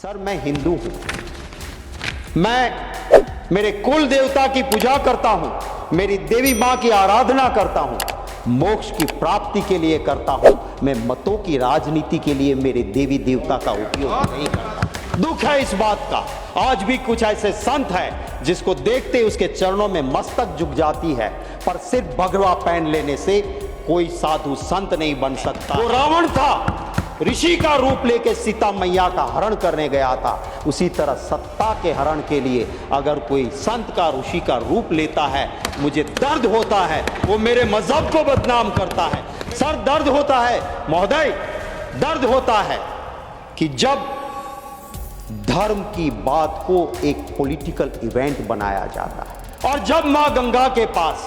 Sir मैं हिंदू हूं, मैं मेरे कुल देवता की पूजा करता हूं, मेरी देवी मां की आराधना करता हूं, मोक्ष की प्राप्ति के लिए करता हूं। मैं मतों की राजनीति के लिए मेरे देवी देवता का उपयोग नहीं करता। दुख है इस बात का, आज भी कुछ ऐसे संत हैं जिसको देखते उसके चरणों में मस्तक झुक जाती है, पर सिर्फ भगवा पहन लेने से कोई साधु संत नहीं बन सकता। वो रावण था, ऋषि का रूप लेके सीता मैया का हरण करने गया था। उसी तरह सत्ता के हरण के लिए अगर कोई संत का ऋषि का रूप लेता है, मुझे दर्द होता है, वो मेरे मजहब को बदनाम करता है। सर दर्द होता है महोदय, दर्द होता है कि जब धर्म की बात को एक पॉलिटिकल इवेंट बनाया जाता है और जब मां गंगा के पास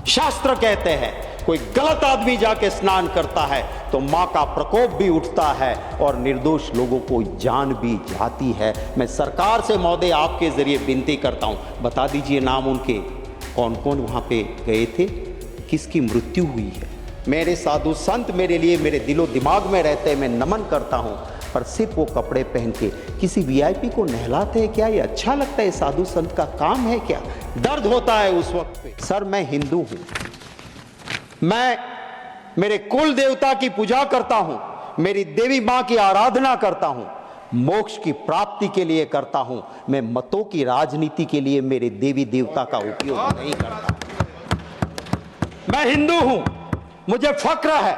शास्त्र कहते हैं कोई गलत आदमी जाके स्नान करता है तो मां का प्रकोप भी उठता है और निर्दोष लोगों को जान भी जाती है। मैं सरकार से महोदय आपके जरिए विनती करता हूं, बता दीजिए नाम उनके, कौन कौन वहां पे गए थे, किसकी मृत्यु हुई है। मेरे साधु संत मेरे लिए मेरे दिलो दिमाग में रहते हैं, मैं नमन करता हूं, पर सिर्फ वो कपड़े पहन के किसी वीआईपी को नहलाते हैं क्या? ये अच्छा लगता है? साधु संत का काम है क्या? दर्द होता है उस वक्त पे। सर मैं हिंदू हूं, मैं मेरे कुल देवता की पूजा करता हूं, मेरी देवी मां की आराधना करता हूं, मोक्ष की प्राप्ति के लिए करता हूं। मैं मतों की राजनीति के लिए मेरे देवी देवता का उपयोग नहीं करता। मैं हिंदू हूं, मुझे फक्र है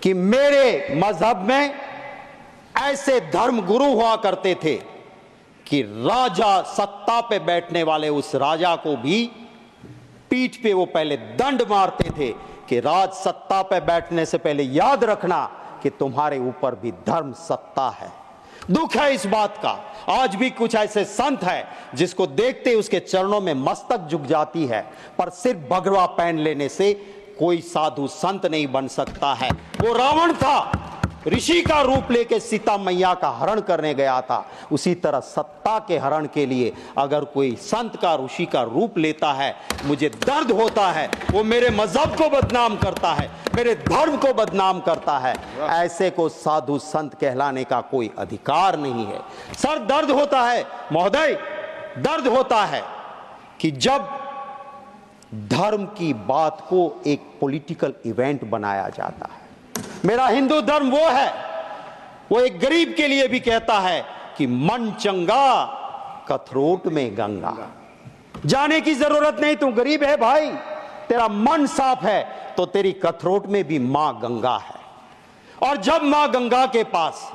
कि मेरे मजहब में ऐसे धर्म गुरु हुआ करते थे कि राजा, सत्ता पे बैठने वाले उस राजा को भी पीठ पे वो पहले दंड मारते थे कि राज सत्ता पे बैठने से पहले याद रखना कि तुम्हारे ऊपर भी धर्म सत्ता है। दुख है इस बात का, आज भी कुछ ऐसे संत हैं जिसको देखते उसके चरणों में मस्तक झुक जाती है, पर सिर्फ भगवा पहन लेने से कोई साधु संत नहीं बन सकता है। वो रावण था, ऋषि का रूप लेके सीता मैया का हरण करने गया था। उसी तरह सत्ता के हरण के लिए अगर कोई संत का, ऋषि का रूप लेता है, मुझे दर्द होता है, वो मेरे मजहब को बदनाम करता है, मेरे धर्म को बदनाम करता है। ऐसे को साधु संत कहलाने का कोई अधिकार नहीं है। सर दर्द होता है महोदय, दर्द होता है कि जब धर्म की बात को एक पॉलिटिकल इवेंट बनाया जाता है। मेरा हिंदू धर्म वो है, वो एक गरीब के लिए भी कहता है कि मन चंगा कथरोट में गंगा। जाने की जरूरत नहीं, तू गरीब है भाई, तेरा मन साफ है तो तेरी कथरोट में भी मां गंगा है। और जब मां गंगा के पास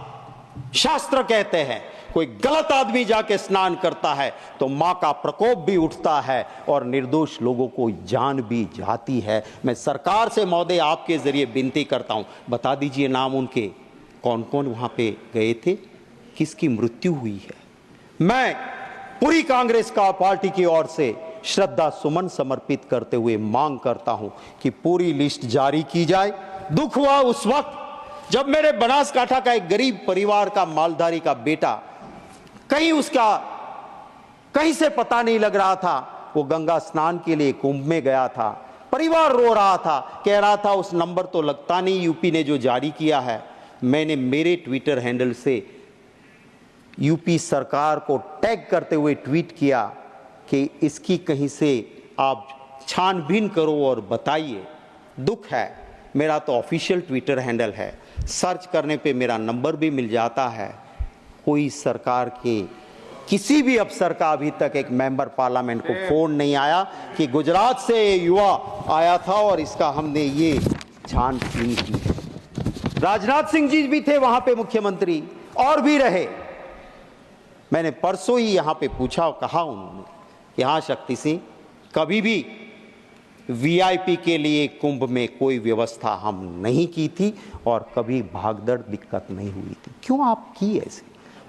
शास्त्र कहते हैं कोई गलत आदमी जाके स्नान करता है तो मां का प्रकोप भी उठता है और निर्दोष लोगों को जान भी जाती है। मैं सरकार से महोदय आपके जरिए विनती करता हूं, बता दीजिए नाम उनके, कौन कौन वहां पे गए थे, किसकी मृत्यु हुई है। मैं पूरी कांग्रेस का पार्टी की ओर से श्रद्धा सुमन समर्पित करते हुए मांग करता हूं कि पूरी लिस्ट जारी की जाए। दुख हुआ उस वक्त जब मेरे बनासकांठा का एक गरीब परिवार का मालधारी का बेटा कहीं से पता नहीं लग रहा था, वो गंगा स्नान के लिए कुंभ में गया था। परिवार रो रहा था, कह रहा था उस नंबर तो लगता नहीं यूपी ने जो जारी किया है। मैंने मेरे ट्विटर हैंडल से यूपी सरकार को टैग करते हुए ट्वीट किया कि इसकी कहीं से आप छानबीन करो और बताइए। दुख है, मेरा तो ऑफिशियल ट्विटर हैंडल है, सर्च करने पे मेरा नंबर भी मिल जाता है। कोई सरकार के किसी भी अफसर का अभी तक एक मेंबर पार्लियामेंट को फोन नहीं आया कि गुजरात से युवा आया था और इसका हमने ये छानबीन की है। राजनाथ सिंह जी भी थे वहां पे मुख्यमंत्री, और भी रहे। मैंने परसों ही यहां पे पूछा, कहा उन्होंने यहां शक्ति सिंह कभी भी वीआईपी के लिए कुंभ में कोई व्यवस्था हम नहीं की थी और कभी भागदड़ दिक्कत नहीं हुई थी। क्यों आप की ऐसे?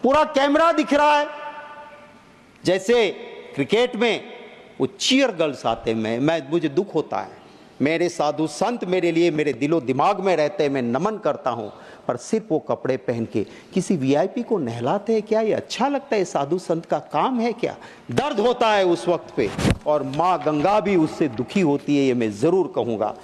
पूरा कैमरा दिख रहा है, जैसे क्रिकेट में वो चीयर गर्ल्स आते हैं। मुझे दुख होता है, मेरे साधु संत मेरे लिए मेरे दिलो दिमाग में रहते हैं, मैं नमन करता हूं, पर सिर्फ वो कपड़े पहन के किसी वीआईपी को नहलाते हैं क्या? ये अच्छा लगता है? साधु संत का काम है क्या? दर्द होता है उस वक्त पे, और मां गंगा भी उससे दुखी होती है, ये मैं जरूर कहूंगा।